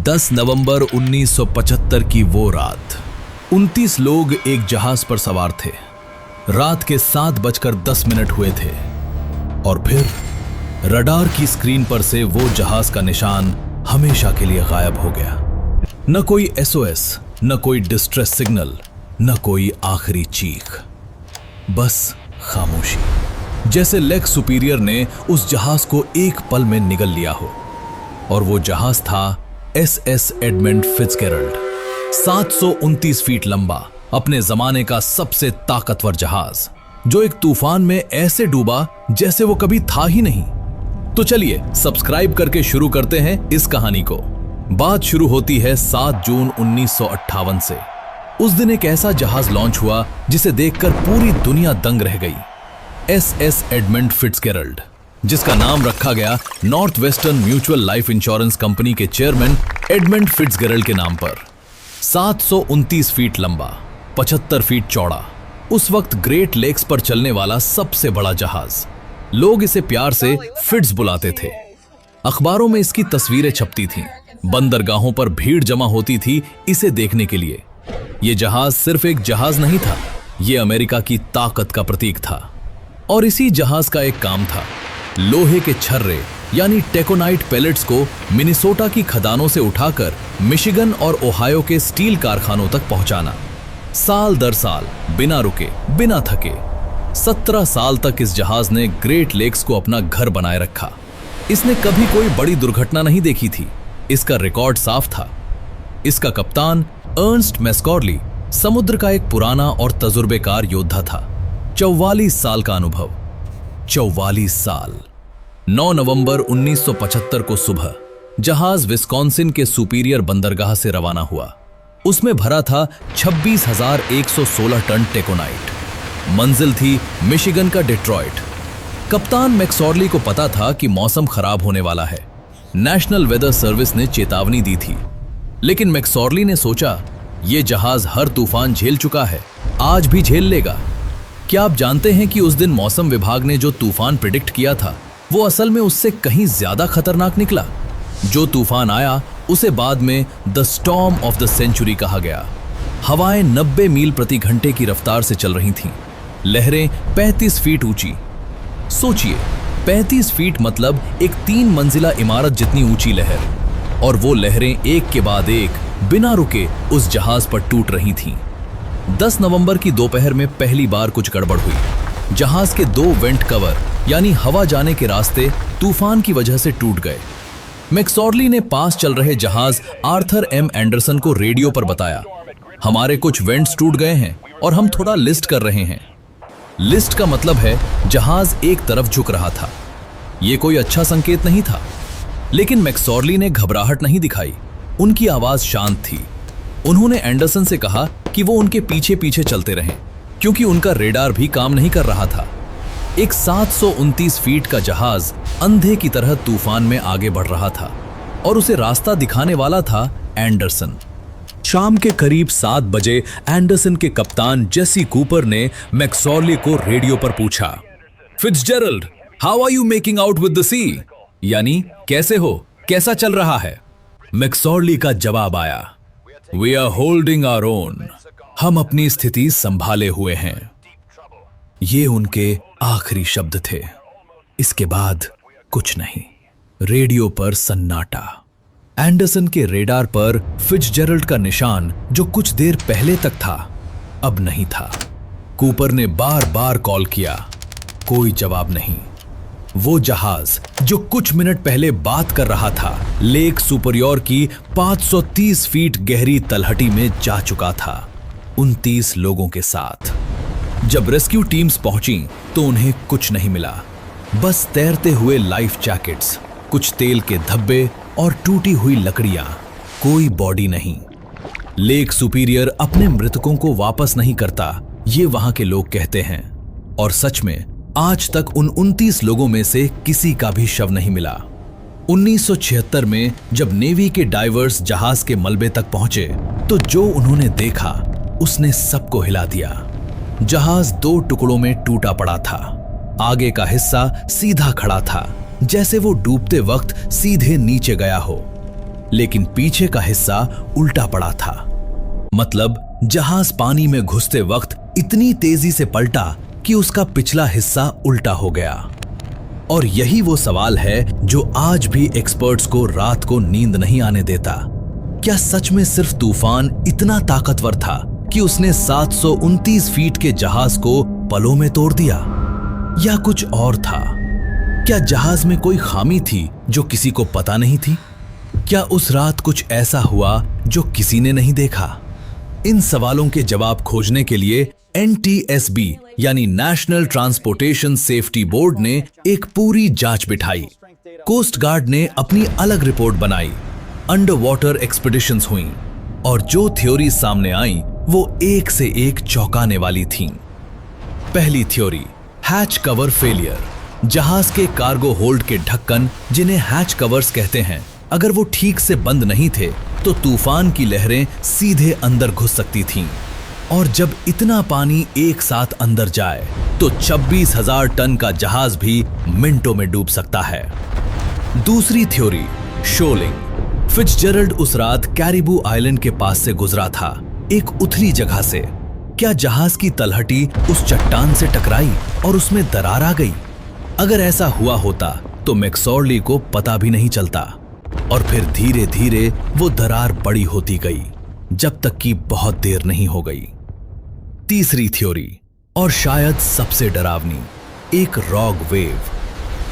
10 नवंबर 1975 की वो रात 29 लोग एक जहाज पर सवार थे। रात के 7:10 हुए थे और फिर रडार की स्क्रीन पर से वो जहाज का निशान हमेशा के लिए गायब हो गया। न कोई SOS, न कोई डिस्ट्रेस सिग्नल, न कोई आखिरी चीख, बस खामोशी। जैसे लेग सुपीरियर ने उस जहाज को एक पल में निगल लिया हो। और वो जहाज था SS एडमंड फिट्जगेराल्ड, 729 फीट लंबा, अपने जमाने का सबसे ताकतवर जहाज, जो एक तूफान में ऐसे डूबा जैसे वो कभी था ही नहीं। तो चलिए सब्सक्राइब करके शुरू करते हैं इस कहानी को। बात शुरू होती है 7 जून 1958 से। उस दिन एक ऐसा जहाज लॉन्च हुआ जिसे देखकर पूरी दुनिया दंग रह गई। SS एडमंड फिट्जगेराल्ड, जिसका नाम रखा गया north western mutual life insurance company के चेयरमैन एडमंड फिट्जगेराल्ड के नाम पर। 729 फीट लंबा, 75 फीट चौड़ा, उस वक्त ग्रेट लेक्स पर चलने वाला सबसे बड़ा जहाज। लोग इसे प्यार से फिट्ज बुलाते थे। अखबारों में इसकी तस्वीरें छपती थीं। बंदरगाहों पर भीड़ जमा होती थी इसे देखने के लिए। यह जहाज सिर्फ एक जहाज नहीं था, यह अमेरिका की ताकत का प्रतीक था। और इसी जहाज का एक काम था, लोहे के छर्रे यानी टेकोनाइट पैलेट्स को मिनेसोटा की खदानों से उठाकर मिशिगन और ओहायो के स्टील कारखानों तक पहुंचाना। साल दर साल, बिना रुके, बिना थके, 17 साल तक इस जहाज ने ग्रेट लेक्स को अपना घर बनाए रखा। इसने कभी कोई बड़ी दुर्घटना नहीं देखी थी। इसका रिकॉर्ड साफ था। इसका कप्तान अर्नस्ट मैस्कॉर्ली समुद्र का एक पुराना और तजुर्बेकार योद्धा था। 44 साल का अनुभव। 44 साल। 9 नवंबर 1975 को सुबह जहाज विस्कॉन्सिन के सुपीरियर बंदरगाह से रवाना हुआ। उसमें भरा था 26,116 टन टेकोनाइट। मंजिल थी मिशिगन का डिट्रॉइट। कप्तान मैक्सॉर्ली को पता था कि मौसम खराब होने वाला है। नेशनल वेदर सर्विस ने चेतावनी दी थी, लेकिन मैक्सॉर्ली ने सोचा यह जहाज हर तूफान झेल चुका है, आज भी झेल लेगा। क्या आप जानते हैं कि उस दिन मौसम विभाग ने जो तूफान प्रिडिक्ट किया था वो असल में उससे कहीं ज्यादा खतरनाक निकला। जो तूफान आया उसे बाद में the storm of the century कहा गया। हवाएं 90 मील प्रति घंटे की रफ्तार से चल रही थीं। लहरें 35 फीट ऊंची। सोचिए, 35 फीट मतलब एक 3 मंजिला इमारत जितनी ऊंची लहर। और वो लहरें एक के बाद एक बिना रुके उस जहाज पर टूट रही थीं। 10 नवंबर की दोपहर में पहली बार कुछ गड़बड़ हुई। जहाज के 2 वेंट कवर यानी हवा जाने के रास्ते तूफान की वजह से टूट गए। मैक्सॉर्ली ने पास चल रहे जहाज आर्थर M एंडरसन को रेडियो पर बताया, हमारे कुछ वेंट्स टूट गए हैं और हम थोड़ा लिस्ट कर रहे हैं। लिस्ट का मतलब है जहाज एक तरफ झुक रहा था। यह कोई अच्छा संकेत नहीं था। लेकिन मैक्सॉर्ली ने घबराहट नहीं दिखाई। उनकी आवाज शांत थी। उन्होंने एंडरसन से कहा कि वो उनके पीछे पीछे चलते रहें, क्योंकि उनका रेडार भी काम नहीं कर रहा था। एक 729 फीट का जहाज अंधे की तरह तूफान में आगे बढ़ रहा था और उसे रास्ता दिखाने वाला था एंडरसन। शाम के करीब 7 बजे एंडरसन के कप्तान जेसी कूपर ने मैक्सॉर्ली को रेडियो पर पूछा, Fitzgerald, how are you making out with the sea? यानी कैसे हो, कैसा चल रहा है? मैक्सॉर्ली का जवाब आया, we are holding our own. हम अपनी स्थिति संभाले हुए हैं। ये उनके आखिरी शब्द थे। इसके बाद कुछ नहीं। रेडियो पर सन्नाटा। एंडरसन के रेडार पर फिट्जगेराल्ड का निशान, जो कुछ देर पहले तक था, अब नहीं था। कूपर ने बार बार कॉल किया, कोई जवाब नहीं। वो जहाज जो कुछ मिनट पहले बात कर रहा था, लेक सुपरियोर की 530 फीट गहरी तलहटी में जा चुका था, 29 लोगों के साथ। जब रेस्क्यू टीम्स पहुंची तो उन्हें कुछ नहीं मिला, बस तैरते हुए लाइफ जैकेट्स, कुछ तेल के धब्बे और टूटी हुई लकड़ियां, कोई बॉडी नहीं। लेक सुपीरियर अपने मृतकों को वापस नहीं करता, ये वहां के लोग कहते हैं। और सच में आज तक उन 29 लोगों में से किसी का भी शव नहीं मिला। 1976 में जब नेवी के डाइवर्स जहाज के मलबे तक पहुंचे तो जो उन्होंने देखा उसने सबको हिला दिया। जहाज 2 टुकड़ों में टूटा पड़ा था। आगे का हिस्सा सीधा खड़ा था, जैसे वो डूबते वक्त सीधे नीचे गया हो। लेकिन पीछे का हिस्सा उल्टा पड़ा था। मतलब जहाज पानी में घुसते वक्त इतनी तेजी से पलटा कि उसका पिछला हिस्सा उल्टा हो गया। और यही वो सवाल है जो आज भी एक्सपर्ट्स को रात को नींद नहीं आने देता। क्या सच में सिर्फ तूफान इतना ताकतवर था कि उसने 729 फीट के जहाज को पलों में तोड़ दिया, या कुछ और था? क्या जहाज में कोई खामी थी जो किसी को पता नहीं थी? क्या उस रात कुछ ऐसा हुआ जो किसी ने नहीं देखा? इन सवालों के जवाब खोजने के लिए NTSB यानी नेशनल ट्रांसपोर्टेशन सेफ्टी बोर्ड ने एक पूरी जांच बिठाई। कोस्ट गार्ड ने अपनी अलग रिपोर्ट बनाई, अंडर वाटर एक्सपीडिशंस हुई, और जो थ्योरी सामने आई वो एक से एक चौंकाने वाली थीं। पहली थ्योरी, हैच कवर फेलियर। जहाज के कार्गो होल्ड के ढक्कन, जिन्हें हैच कवर्स कहते हैं, अगर वो ठीक से बंद नहीं थे तो तूफान की लहरें सीधे अंदर घुस सकती थीं। और जब इतना पानी एक साथ अंदर जाए तो 26,000 टन का जहाज भी मिनटों में डूब सकता है। दूसरी थ्योरी, शोलिंग। फिट्जजेरल्ड उस रात कैरिबू आइलैंड के पास से गुजरा था, एक उथली जगह से। क्या जहाज की तलहटी उस चट्टान से टकराई और उसमें दरार आ गई? अगर ऐसा हुआ होता तो मैक्सॉर्ली को पता भी नहीं चलता, और फिर धीरे धीरे वो दरार बड़ी होती गई, जब तक कि बहुत देर नहीं हो गई। तीसरी थ्योरी, और शायद सबसे डरावनी, एक रॉग वेव।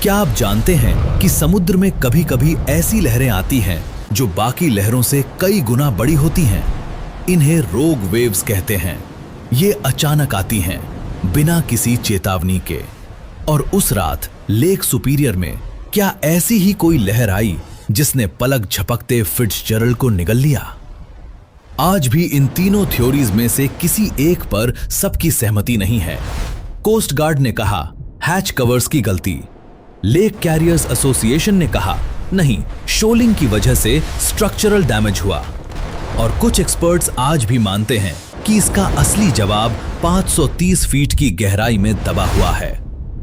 क्या आप जानते हैं कि समुद्र में कभी कभी ऐसी लहरें आती हैं जो बाकी लहरों से कई गुना बड़ी होती हैं? इन्हें रोग वेव्स कहते हैं। ये अचानक आती हैं, बिना किसी चेतावनी के। और उस रात लेक सुपीरियर में क्या ऐसी ही कोई लहर आई जिसने पलक झपकते फिट्जजेरल्ड को निगल लिया? आज भी इन तीनों थ्योरीज में से किसी एक पर सबकी सहमति नहीं है। कोस्ट गार्ड ने कहा हैच कवर्स की गलती, लेक कैरियर्स एसोसिएशन ने कहा नहीं, शोलिंग की वजह से स्ट्रक्चरल डैमेज हुआ, और कुछ एक्सपर्ट्स आज भी मानते हैं कि इसका असली जवाब 530 फीट की गहराई में दबा हुआ है,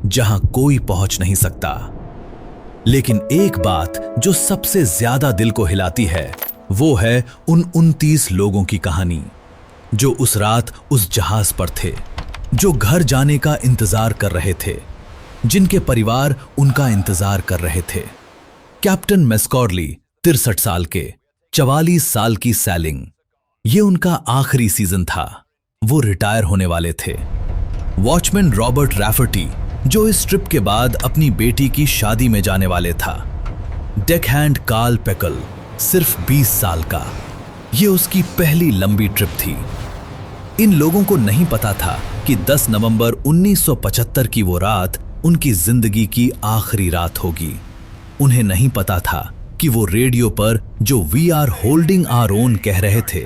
जहां कोई पहुंच नहीं सकता। लेकिन एक बात जो सबसे ज्यादा दिल को हिलाती है वो है उन 29 लोगों की कहानी जो उस रात उस जहाज पर थे, जो घर जाने का इंतजार कर रहे थे, जिनके परिवार उनका इंतजार कर रहे थे। कैप्टन मैक्सॉर्ली 63 साल के, 44 साल की सैलिंग, ये उनका आखिरी सीजन था, वो रिटायर होने वाले थे। वॉचमैन रॉबर्ट रैफर्टी, जो इस ट्रिप के बाद अपनी बेटी की शादी में जाने वाले था। डेकहैंड कार्ल पेकल, सिर्फ 20 साल का, ये उसकी पहली लंबी ट्रिप थी। इन लोगों को नहीं पता था कि 10 नवंबर 1975 की वो रात उनकी जिंदगी की आखिरी रात होगी। उन्हें नहीं पता था कि वो रेडियो पर जो we are holding our own कह रहे थे,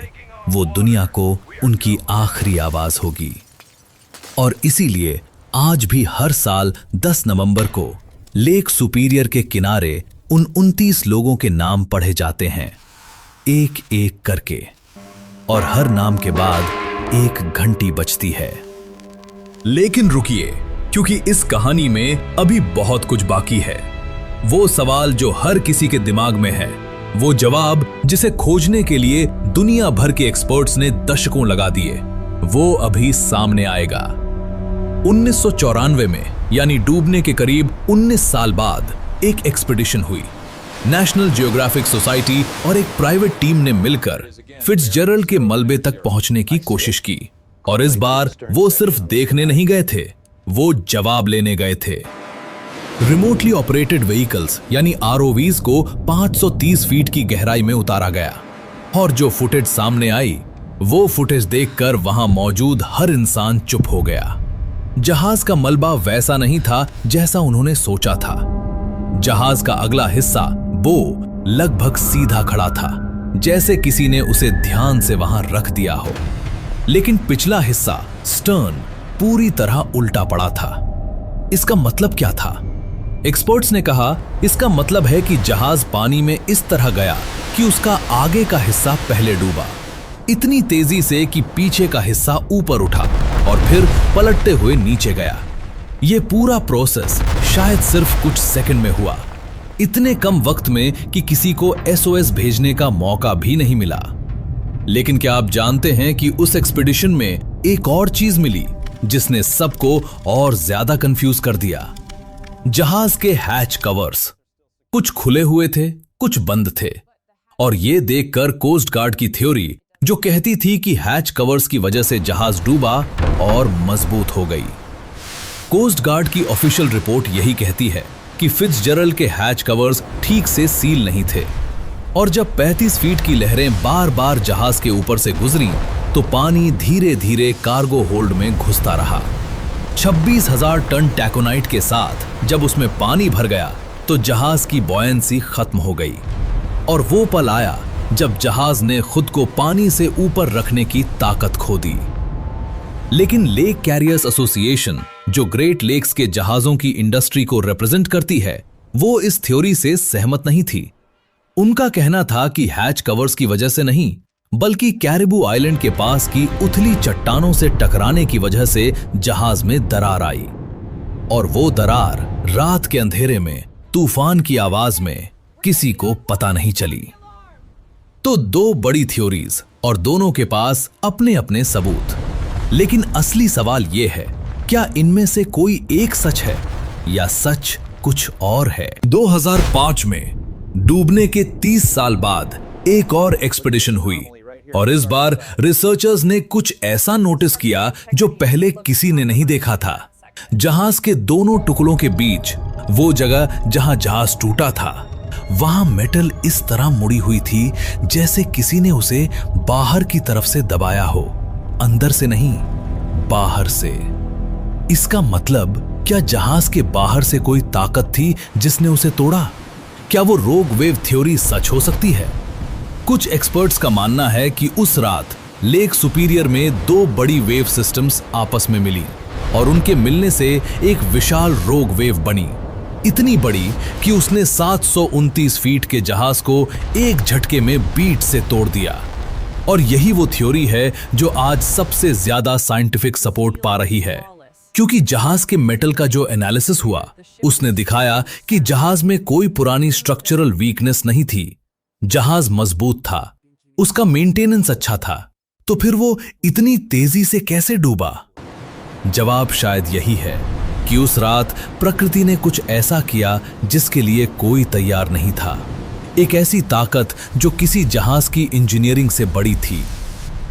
वो दुनिया को उनकी आखिरी आवाज होगी। और इसीलिए आज भी हर साल 10 नवंबर को लेक सुपीरियर के किनारे उन 29 लोगों के नाम पढ़े जाते हैं, एक एक करके, और हर नाम के बाद एक घंटी बजती है। लेकिन रुकिए, क्योंकि इस कहानी में अभी बहुत कुछ बाकी है। वो सवाल जो हर किसी के दिमाग में है, वो जवाब जिसे खोजने के लिए दुनिया भर के एक्सपर्ट्स ने दशकों लगा दिए, वो अभी सामने आएगा। 1994 में, यानी डूबने के करीब 19 साल बाद, एक एक्सपीडिशन हुई। नेशनल जियोग्राफिक सोसाइटी और एक प्राइवेट टीम ने मिलकर फिट्जजेरल्ड के मलबे तक पहुंचने की कोशिश की, और इस बार वो सिर्फ देखने नहीं गए थे, वो जवाब लेने गए थे। रिमोटली ऑपरेटेड व्हीकल्स यानी ROVs को 530 फीट की गहराई में उतारा गया, और जो फुटेज सामने आई, वो फुटेज देखकर वहां मौजूद हर इंसान चुप हो गया। जहाज का मलबा वैसा नहीं था जैसा उन्होंने सोचा था। जहाज का अगला हिस्सा, बो, लगभग सीधा खड़ा था, जैसे किसी ने उसे ध्यान से वहां रख दिया हो। लेकिन पिछला हिस्सा, स्टर्न, पूरी तरह उल्टा पड़ा था। इसका मतलब क्या था? एक्सपर्ट्स ने कहा इसका मतलब है कि जहाज पानी में इस तरह गया कि उसका आगे का हिस्सा पहले डूबा, इतनी तेजी से कि पीछे का हिस्सा ऊपर उठा और फिर पलटते हुए नीचे गया। ये पूरा प्रोसेस शायद सिर्फ कुछ सेकंड में हुआ। इतने कम वक्त में कि किसी को SOS भेजने का मौका भी नहीं मिला। लेकिन क्या आप जानते हैं कि उस एक्सपीडिशन में एक और चीज मिली जिसने सबको और ज्यादा कंफ्यूज कर दिया। जहाज के हैच कवर्स कुछ खुले हुए थे, कुछ बंद थे, और ये देखकर कोस्ट गार्ड की थ्योरी, जो कहती थी कि हैच कवर्स की वजह से जहाज डूबा, और मजबूत हो गई। कोस्ट गार्ड की ऑफिशियल रिपोर्ट यही कहती है कि फिट्जजेरल्ड के हैच कवर्स ठीक से सील नहीं थे, और जब 35 फीट की लहरें बार बार जहाज के ऊपर से गुजरी तो पानी धीरे धीरे कार्गो होल्ड में घुसता रहा। 26,000 टन टैकोनाइट के साथ जब उसमें पानी भर गया तो जहाज की बॉयंसी खत्म हो गई, और वो पल आया जब जहाज ने खुद को पानी से ऊपर रखने की ताकत खो दी। लेकिन लेक कैरियर्स एसोसिएशन, जो ग्रेट लेक्स के जहाजों की इंडस्ट्री को रिप्रेजेंट करती है, वो इस थ्योरी से सहमत नहीं थी। उनका कहना था कि हैच कवर्स की वजह से नहीं, बल्कि कैरिबू आइलैंड के पास की उथली चट्टानों से टकराने की वजह से जहाज में दरार आई, और वो दरार रात के अंधेरे में तूफान की आवाज में किसी को पता नहीं चली। तो दो बड़ी थ्योरीज, और दोनों के पास अपने अपने सबूत। लेकिन असली सवाल यह है, क्या इनमें से कोई एक सच है या सच कुछ और है? 2005 में डूबने के 30 साल बाद एक और एक्सपीडिशन हुई, और इस बार रिसर्चर्स ने कुछ ऐसा नोटिस किया जो पहले किसी ने नहीं देखा था। जहाज के दोनों टुकड़ों के बीच, वो जगह जहां जहाज टूटा था, वहां मेटल इस तरह मुड़ी हुई थी जैसे किसी ने उसे बाहर की तरफ से दबाया हो, अंदर से नहीं, बाहर से। इसका मतलब, क्या जहाज के बाहर से कोई ताकत थी जिसने उसे तोड़ा? क्या वो रोग वेव थ्योरी सच हो सकती है? कुछ एक्सपर्ट्स का मानना है कि उस रात लेक सुपीरियर में दो बड़ी वेव सिस्टम्स आपस में मिली, और उनके मिलने से एक विशाल रोग वेव बनी, इतनी बड़ी कि उसने 729 फीट के जहाज को एक झटके में बीट से तोड़ दिया। और यही वो थ्योरी है जो आज सबसे ज्यादा साइंटिफिक सपोर्ट पा रही है, क्योंकि जहाज के मेटल का जो एनालिसिस हुआ, उसने दिखाया कि जहाज में कोई पुरानी स्ट्रक्चरल वीकनेस नहीं थी। जहाज मजबूत था, उसका मेंटेनेंस अच्छा था, तो फिर वो इतनी तेजी से कैसे डूबा? जवाब शायद यही है कि उस रात प्रकृति ने कुछ ऐसा किया जिसके लिए कोई तैयार नहीं था। एक ऐसी ताकत जो किसी जहाज की इंजीनियरिंग से बड़ी थी,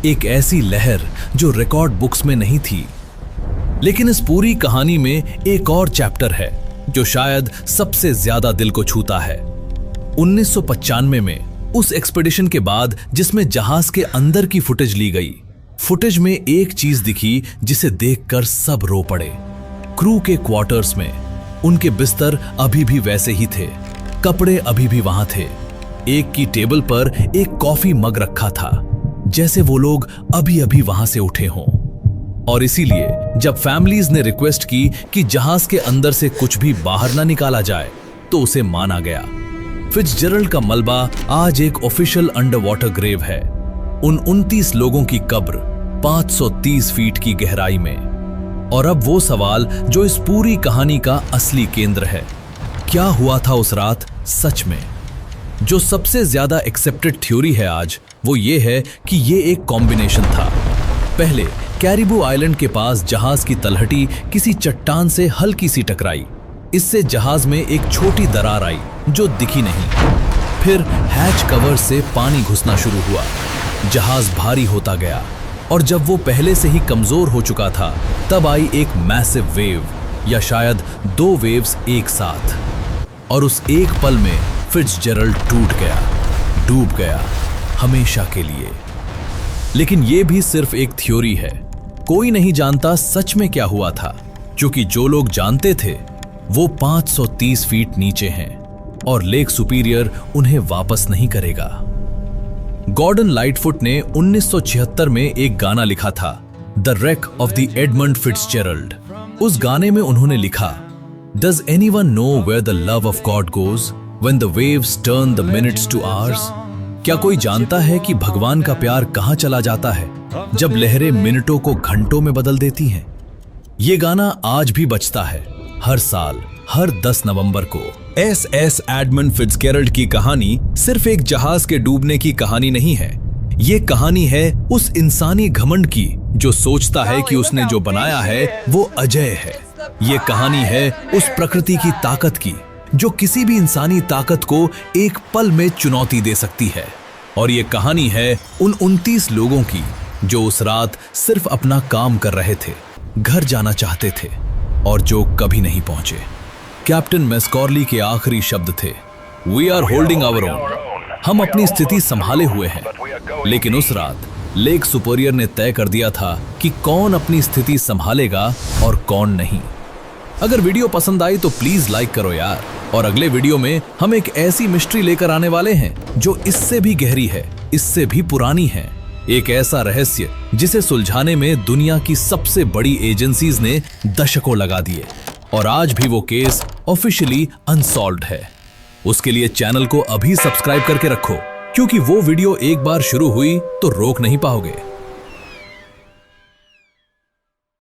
एक ऐसी लहर जो रिकॉर्ड बुक्स में नहीं थी। लेकिन इस पूरी कहानी में एक और चैप्टर है जो शायद सबसे ज्यादा दिल को छूता है। 1995 में उस एक्सपीडिशन के बाद, जिसमें जहाज के अंदर की फुटेज ली गई, फुटेज में एक चीज दिखी जिसे देखकर सब रो पड़े। क्रू के क्वार्टर्स में उनके बिस्तर अभी भी वैसे ही थे, कपड़े अभी भी वहां थे, एक की टेबल पर एक कॉफी मग रखा था, जैसे वो लोग अभी अभी वहां से उठे हों। और इसीलिए जब फैमिलीज ने रिक्वेस्ट की कि जहाज के अंदर से कुछ भी बाहर ना निकाला जाए, तो उसे माना गया। फिट्जजेरल्ड का मलबा आज एक ऑफिशियल अंडर वाटर ग्रेव है। उन 29 लोगों की कब्र 530 फीट की गहराई में। और अब वो सवाल जो इस पूरी कहानी का असली केंद्र है, क्या हुआ था उस रात सच में? जो सबसे ज्यादा एक्सेप्टेड थ्योरी है आज, वो ये है कि ये एक कॉम्बिनेशन था। पहले कैरिबू आइलैंड के पास जहाज की तलहटी किसी चट्टान से हल्की सी टकराई, इससे जहाज में एक छोटी दरार आई जो दिखी नहीं। फिर हैच कवर से पानी घुसना शुरू हुआ, जहाज भारी होता गया, और जब वो पहले से ही कमजोर हो चुका था, तब आई एक मैसिव वेव, या शायद दो वेव्स एक साथ। और उस एक पल में फिट्जजेरल्ड टूट गया, डूब गया, हमेशा के लिए। लेकिन ये भी सिर्फ एक थ्योरी है। कोई नहीं जानता सच में क्या हुआ था, क्योंकि जो लोग जानते थे वो 530 फीट नीचे हैं, और लेक सुपीरियर उन्हें वापस नहीं करेगा। गॉर्डन लाइटफुट ने 1976 में एक गाना लिखा था, the wreck of the Edmund Fitzgerald. उस गाने में उन्होंने लिखा, does anyone know where the love of God goes when the waves turn the minutes to hours? क्या कोई जानता है कि भगवान का प्यार कहां चला जाता है जब लहरें मिनटों को घंटों में बदल देती हैं? ये गाना आज भी बजता है, हर साल, हर 10 नवंबर को। एस एडमंड फिट्जगेराल्ड की कहानी सिर्फ एक जहाज के डूबने की कहानी नहीं है। ये कहानी है उस इंसानी घमंड की जो सोचता है कि उसने जो बनाया है वो अजय है। ये कहानी है उस प्रकृति की ताकत की जो किसी भी इंसानी ताकत को एक पल में चुनौती दे सकती है। और ये कहानी है उन 29 लोगों की जो उस रात सिर्फ अपना काम कर रहे थे, घर जाना चाहते थे और जो कभी नहीं पहुंचे। कैप्टन मैस्कॉर्ली के आखिरी शब्द थे, we are holding our own. हम अपनी स्थिति संभाले हुए हैं। लेकिन उस रात लेक सुपीरियर ने तय कर दिया था कि कौन अपनी स्थिति संभालेगा और कौन नहीं। अगर वीडियो पसंद आई तो प्लीज लाइक करो यार। और अगले वीडियो में हम एक ऐसी मिस्ट्री लेकर आने वाले हैं जो इससे भी गहरी है, इससे भी पुरानी है। एक ऐसा रहस्य जिसे सुलझाने में दुनिया की सबसे बड़ी एजेंसीज ने दशकों लगा दिए और आज भी वो केस ऑफिशियली अनसॉल्व्ड है। उसके लिए चैनल को अभी सब्सक्राइब करके रखो, क्योंकि वो वीडियो एक बार शुरू हुई तो रोक नहीं पाओगे।